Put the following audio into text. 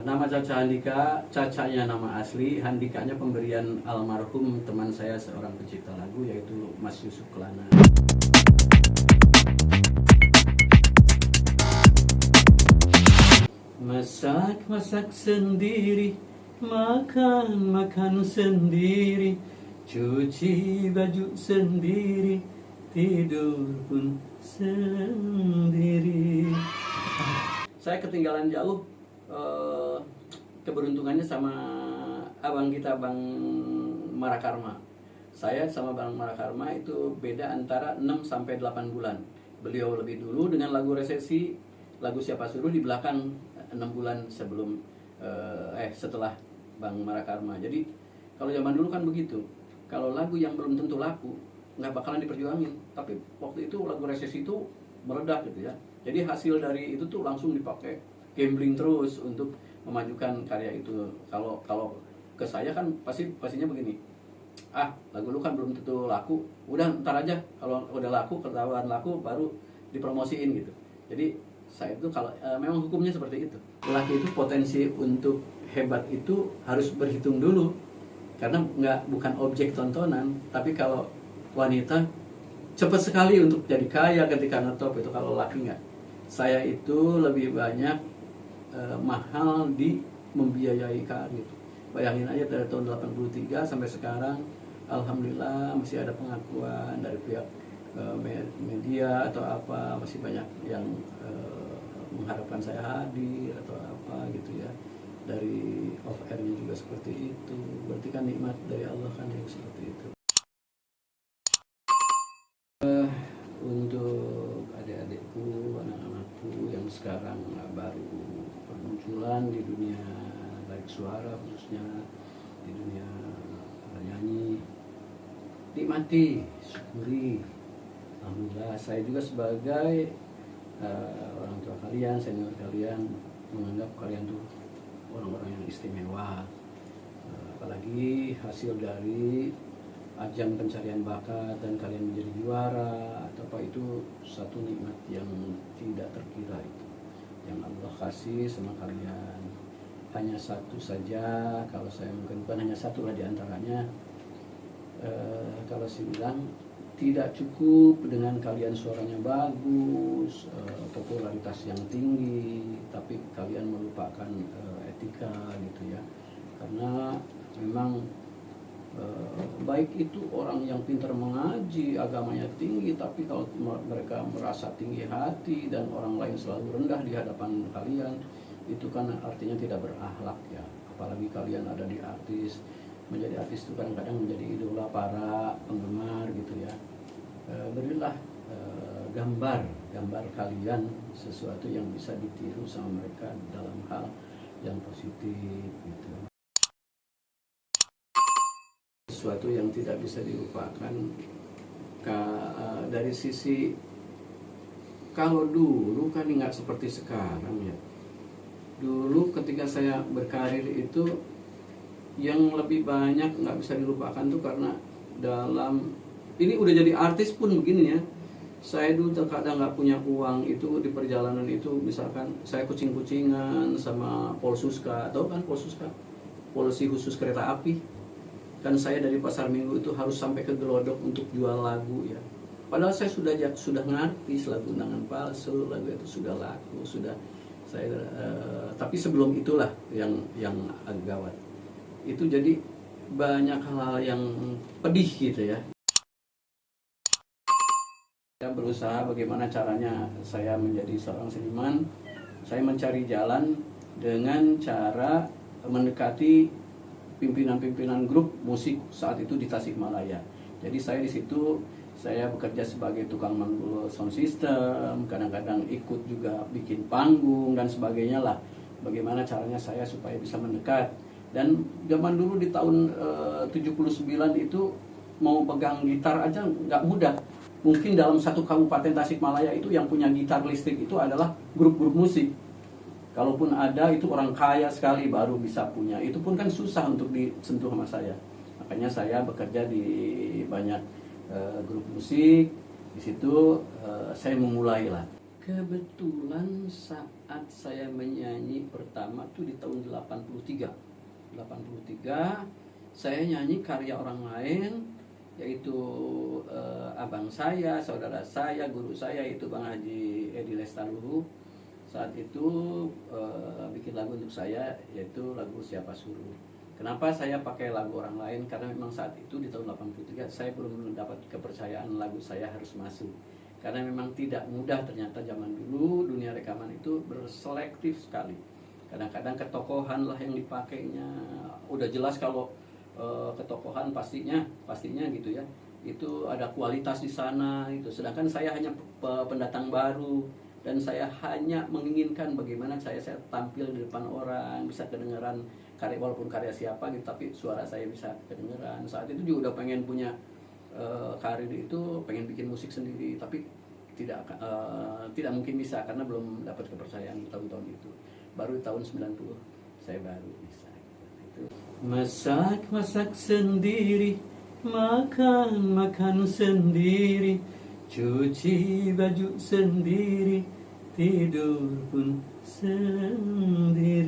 Nama Caca Handika, Cacanya nama asli, Handikanya pemberian almarhum teman saya seorang pencipta lagu yaitu Mas Yusuf Kelana. Masak-masak sendiri, makan-makan sendiri, cuci baju sendiri, tidur pun sendiri. Saya ketinggalan jauh. Keberuntungannya sama abang kita, Bang Marakarma. Saya sama Bang Marakarma itu beda antara 6 sampai 8 bulan. Beliau lebih dulu dengan lagu Resesi, lagu Siapa Suruh di belakang 6 bulan sebelum setelah Bang Marakarma. Jadi kalau zaman dulu kan begitu. Kalau lagu yang belum tentu laku nggak bakalan diperjuangin. Tapi waktu itu lagu Resesi itu meledak gitu ya. Jadi hasil dari itu tuh langsung dipakai gambling terus untuk memajukan karya itu. Kalau ke saya kan pastinya begini, lagu lu kan belum tentu laku, udah ntar aja kalau udah laku, ketahuan laku baru dipromosiin gitu. Jadi saya itu kalau memang hukumnya seperti itu. Laki itu potensi untuk hebat itu harus berhitung dulu, karena bukan objek tontonan. Tapi kalau wanita cepat sekali untuk jadi kaya ketika ngetop itu, kalau laki nggak. Saya itu lebih banyak mahal di membiayai karir. Bayangin aja dari tahun 83 sampai sekarang, alhamdulillah masih ada pengakuan dari pihak media atau apa, masih banyak yang mengharapkan saya hadir atau apa gitu ya. Dari off air-nya juga seperti itu. Berarti kan nikmat dari Allah kan yang seperti itu. Untuk adik-adikku, anak-anakku yang sekarang baru bermunculan di dunia baik suara, khususnya di dunia nyanyi, nikmati, syukuri. Alhamdulillah, saya juga sebagai orang tua kalian, senior kalian, menganggap kalian tuh orang-orang yang istimewa. Apalagi hasil dari ajang pencarian bakat dan kalian menjadi juara atau apa, itu satu nikmat yang tidak terkira itu yang Allah kasih sama kalian. Hanya satu saja, kalau saya mungkin bukan hanya satu lah diantaranya, kalau saya bilang tidak cukup dengan kalian suaranya bagus, popularitas yang tinggi, tapi kalian melupakan etika gitu ya. Karena memang baik itu orang yang pintar mengaji, agamanya tinggi, tapi kalau mereka merasa tinggi hati dan orang lain selalu rendah di hadapan kalian, itu kan artinya tidak berakhlak ya. Apalagi kalian ada di artis, menjadi artis itu kadang-kadang menjadi idola para penggemar gitu ya. Berilah gambar kalian sesuatu yang bisa ditiru sama mereka dalam hal yang positif gitu. Sesuatu yang tidak bisa dilupakan dari sisi, kalau dulu kan nggak seperti sekarang ya. Dulu ketika saya berkarir itu yang lebih banyak nggak bisa dilupakan tuh karena dalam ini udah jadi artis pun begini ya. Saya dulu terkadang nggak punya uang itu di perjalanan itu, misalkan saya kucing-kucingan sama Polsuska, tahu kan Polsuska? Polisi khusus kereta api. Kan saya dari Pasar Minggu itu harus sampai ke Gelodok untuk jual lagu ya. Padahal saya sudah ngerti lagu Undangan Palsu, lagu itu sudah laku, sudah saya tapi sebelum itulah yang agak gawat. Itu jadi banyak hal-hal yang pedih gitu ya. Saya berusaha bagaimana caranya saya menjadi seorang seniman. Saya mencari jalan dengan cara mendekati pimpinan-pimpinan grup musik saat itu di Tasikmalaya. Jadi saya di situ saya bekerja sebagai tukang manggul sound system, kadang-kadang ikut juga bikin panggung dan sebagainya lah. Bagaimana caranya saya supaya bisa mendekat. Dan zaman dulu di tahun 79 itu mau pegang gitar aja nggak mudah. Mungkin dalam satu kabupaten Tasikmalaya itu yang punya gitar listrik itu adalah grup-grup musik. Kalaupun ada itu orang kaya sekali baru bisa punya. Itu pun kan susah untuk disentuh sama saya. Makanya saya bekerja di banyak grup musik. Di situ saya memulailah. Kebetulan saat saat saya menyanyi pertama tuh di tahun 83. 83 saya nyanyi karya orang lain, yaitu abang saya, saudara saya, guru saya itu Bang Haji Edi Lestaluru. Saat itu bikin lagu untuk saya, yaitu lagu Siapa Suruh. Kenapa saya pakai lagu orang lain? Karena memang saat itu di tahun 83 saya belum dapat kepercayaan lagu saya harus masuk. Karena memang tidak mudah, ternyata zaman dulu dunia rekaman itu berselektif sekali. Kadang-kadang ketokohan lah yang dipakainya. Udah jelas kalau ketokohan pastinya gitu ya. Itu ada kualitas di sana itu. Sedangkan saya hanya pendatang baru, dan saya hanya menginginkan bagaimana saya tampil di depan orang, bisa kedengaran karya, walaupun karya siapa gitu, tapi suara saya bisa kedengaran. Saat itu juga udah pengen punya karir itu, pengen bikin musik sendiri, tapi tidak mungkin bisa karena belum dapat kepercayaan tahun-tahun itu. Baru tahun 90 saya baru bisa itu. Masak sendiri, makan sendiri, cuci baju sendiri, tidur pun sendiri.